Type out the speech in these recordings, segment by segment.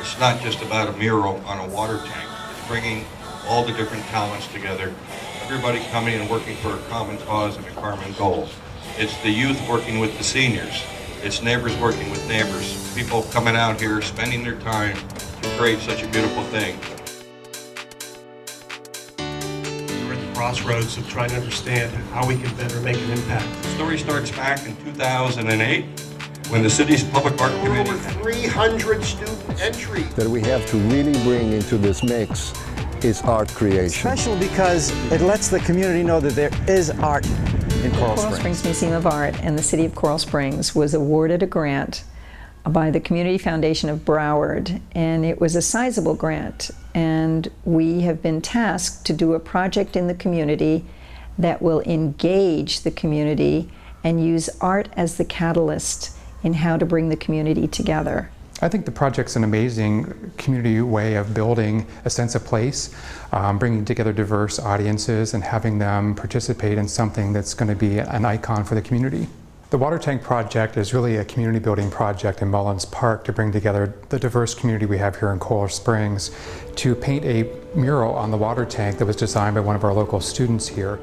it's not just about a mural on a water tank. It's bringing all the different talents together, everybody coming and working for a common cause and a common goal. It's the youth working with the seniors. It's neighbors working with neighbors. People coming out here, spending their time to create such a beautiful thing. We're at the crossroads of trying to understand how we can better make an impact. The story starts back in 2008 when the city's public art committee Over 300 student entries. That we have to really bring into this mix is art creation. Special because it lets the community know that there is art in Coral Springs Museum of Art and the City of Coral Springs was awarded a grant by the Community Foundation of Broward, and it was a sizable grant, and we have been tasked to do a project in the community that will engage the community and use art as the catalyst in how to bring the community together. I think the project's an amazing community way of building a sense of place, bringing together diverse audiences and having them participate in something that's going to be an icon for the community. The water tank project is really a community building project in Mullins Park to bring together the diverse community we have here in Coral Springs to paint a mural on the water tank that was designed by one of our local students here.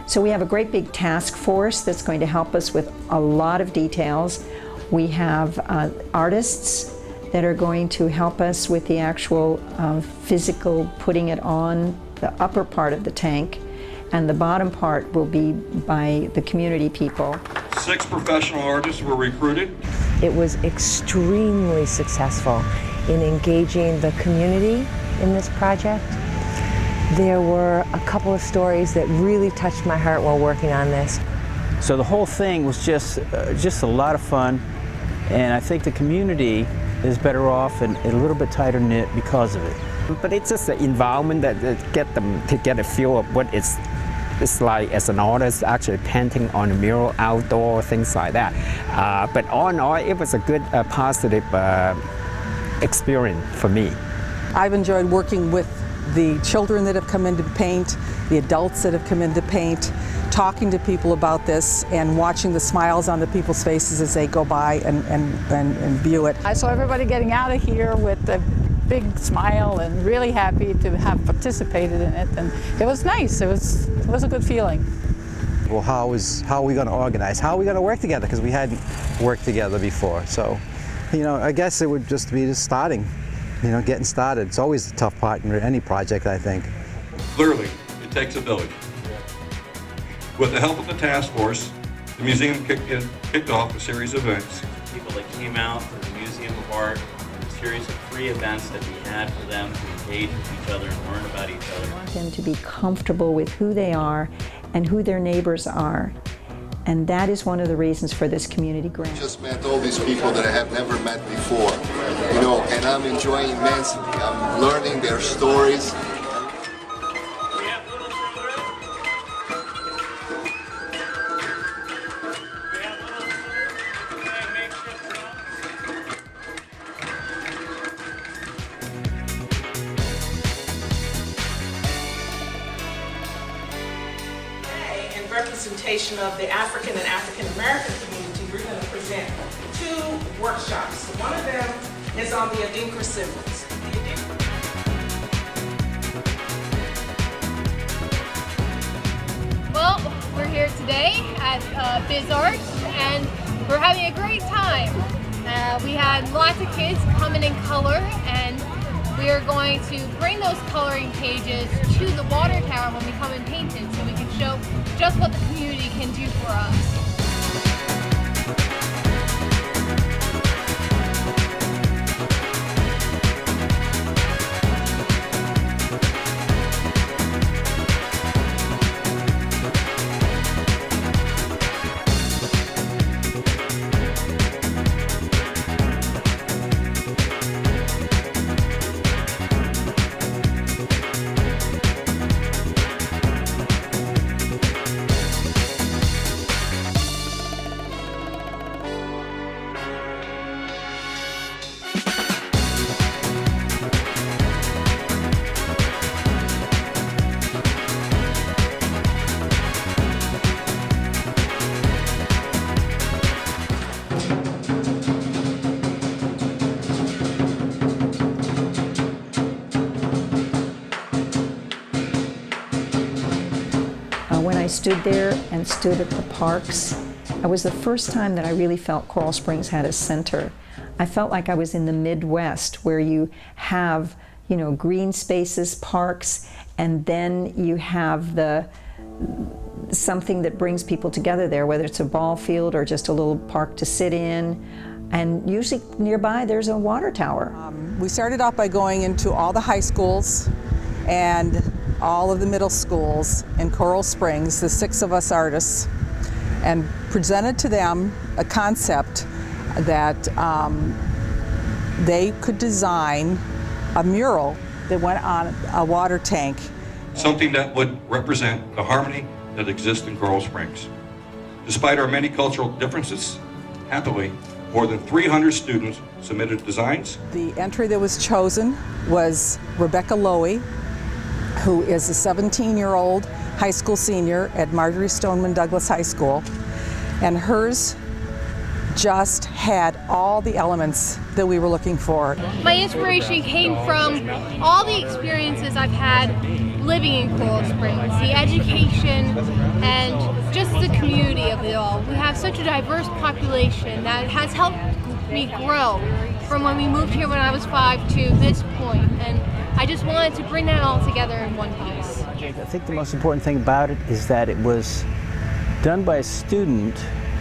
So we have a great big task force that's going to help us with a lot of details. We have artists that are going to help us with the actual physical putting it on the upper part of the tank, and the bottom part will be by the community people. 6 professional artists were recruited. It was extremely successful in engaging the community in this project. There were a couple of stories that really touched my heart while working on this. So the whole thing was just a lot of fun, and I think the community is better off and a little bit tighter knit because of it. But it's just the environment that get them to get a feel of what it's like as an artist actually painting on a mural outdoor, things like that. But all in all, it was a good positive experience for me. I've enjoyed working with the children that have come in to paint, the adults that have come in to paint, talking to people about this and watching the smiles on the people's faces as they go by and view it. I saw everybody getting out of here with a big smile and really happy to have participated in it, and it was nice. It was a good feeling. Well, how are we going to organize? How are we going to work together? Because we hadn't worked together before. So, I guess it would just be starting. Getting started. It's always the tough part in any project, I think. Clearly, it takes a village. With the help of the task force, the museum kicked off a series of events. People that came out to the Museum of Art, a series of free events that we had for them to engage with each other and learn about each other. I want them to be comfortable with who they are and who their neighbors are. And that is one of the reasons for this community grant. I just met all these people that I have never met before, and I'm enjoying immensely. I'm learning their stories. Representation of the African and African American community, we're going to present 2 workshops. One of them is on the Adinkra siblings. Well, we're here today at Biz Art, and we're having a great time. We had lots of kids coming in color, and we are going to bring those coloring pages to the water tower when we come and paint it, so we can show just what the community can do for us. I stood there and stood at the parks, it was the first time that I really felt Coral Springs had a center. I felt like I was in the Midwest, where you have, you know, green spaces, parks, and then you have something that brings people together there, whether it's a ball field or just a little park to sit in. And usually nearby there's a water tower. We started out by going into all the high schools and all of the middle schools in Coral Springs, the 6 of us artists, and presented to them a concept that they could design a mural that went on a water tank. Something that would represent the harmony that exists in Coral Springs. Despite our many cultural differences, happily, more than 300 students submitted designs. The entry that was chosen was Rebecca Lowy, who is a 17-year-old high school senior at Marjorie Stoneman Douglas High School, and hers just had all the elements that we were looking for. My inspiration came from all the experiences I've had living in Coral Springs, the education and just the community of it all. We have such a diverse population that has helped me grow from when we moved here when I was 5 to this point, and I just wanted to bring that all together in one piece. I think the most important thing about it is that it was done by a student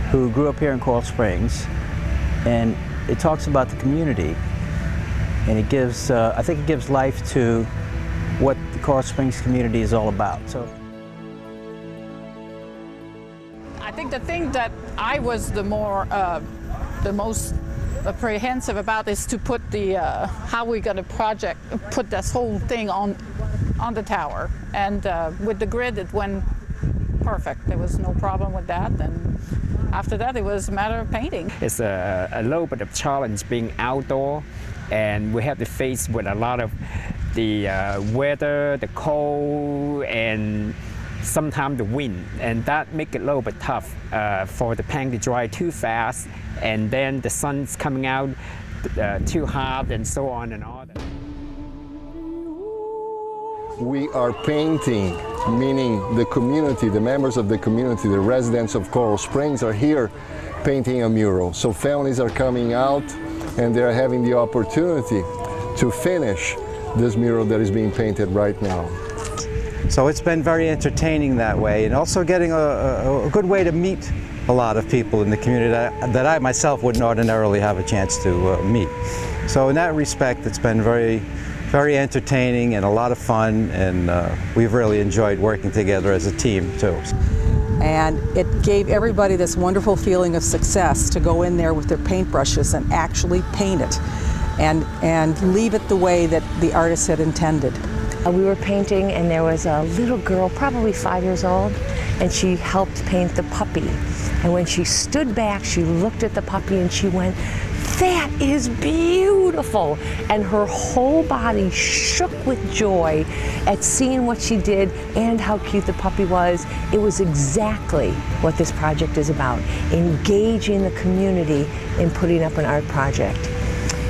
who grew up here in Coral Springs, and it talks about the community, and it gives, I think it gives life to what the Coral Springs community is all about. So, I think the thing that I was the most apprehensive about is to put the how we're going to put this whole thing on the tower, and with the grid it went perfect. There was no problem with that, and after that it was a matter of painting. It's a little bit of challenge being outdoor, and we have to face with a lot of the weather, the cold, and sometimes the wind, and that make it a little bit tough for the paint to dry too fast, and then the sun's coming out too hard, and so on and all that. We are painting, meaning the community, the members of the community, the residents of Coral Springs are here painting a mural. So families are coming out and they're having the opportunity to finish this mural that is being painted right now. So it's been very entertaining that way, and also getting a good way to meet a lot of people in the community that I myself wouldn't ordinarily have a chance to meet. So in that respect, it's been very entertaining and a lot of fun, and we've really enjoyed working together as a team too. And it gave everybody this wonderful feeling of success to go in there with their paintbrushes and actually paint it and leave it the way that the artist had intended. We were painting, and there was a little girl, probably 5 years old, and she helped paint the puppy. And when she stood back, she looked at the puppy and she went, "That is beautiful!" And her whole body shook with joy at seeing what she did and how cute the puppy was. It was exactly what this project is about, engaging the community in putting up an art project.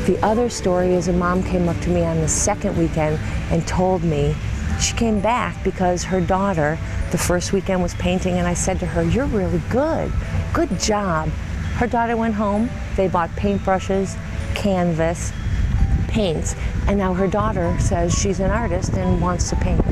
The other story is a mom came up to me on the second weekend and told me she came back because her daughter, the first weekend, was painting, and I said to her, "You're really good. Good job." Her daughter went home, they bought paintbrushes, canvas, paints, and now her daughter says she's an artist and wants to paint.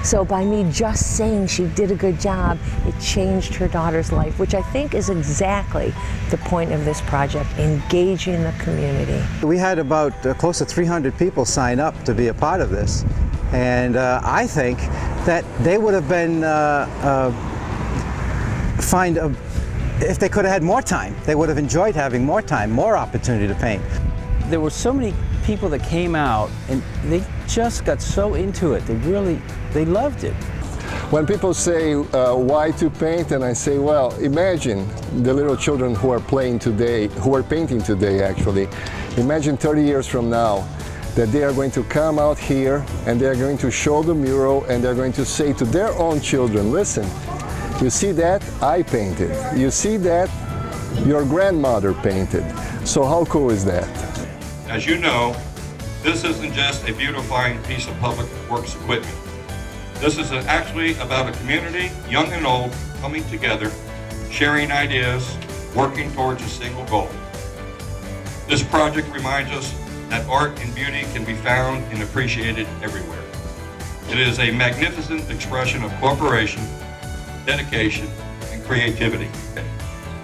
So by me just saying she did a good job, it changed her daughter's life, which I think is exactly the point of this project, engaging the community. We had about close to 300 people sign up to be a part of this, and I think that they would have been if they could have had more time, they would have enjoyed having more time, more opportunity to paint. there were so many people that came out and they just got so into it. They loved it. When people say, why to paint? And I say, well, imagine the little children who are playing today, who are painting today actually. Imagine 30 years from now that they are going to come out here and they're going to show the mural and they're going to say to their own children, listen, you see that? I painted. You see that? Your grandmother painted. So how cool is that? As you know, this isn't just a beautifying piece of public works equipment. This is actually about a community, young and old, coming together, sharing ideas, working towards a single goal. This project reminds us that art and beauty can be found and appreciated everywhere. It is a magnificent expression of cooperation, dedication, and creativity.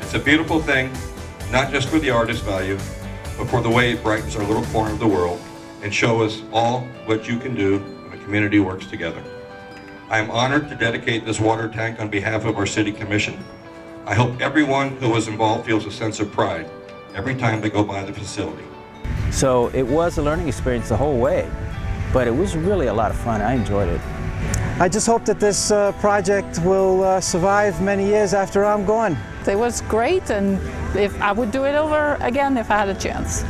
It's a beautiful thing, not just for the artist's value, but for the way it brightens our little corner of the world and show us all what you can do when a community works together. I am honored to dedicate this water tank on behalf of our City Commission. I hope everyone who was involved feels a sense of pride every time they go by the facility. So it was a learning experience the whole way, but it was really a lot of fun. I enjoyed it. I just hope that this project will survive many years after I'm gone. It was great, and if I would do it over again if I had a chance.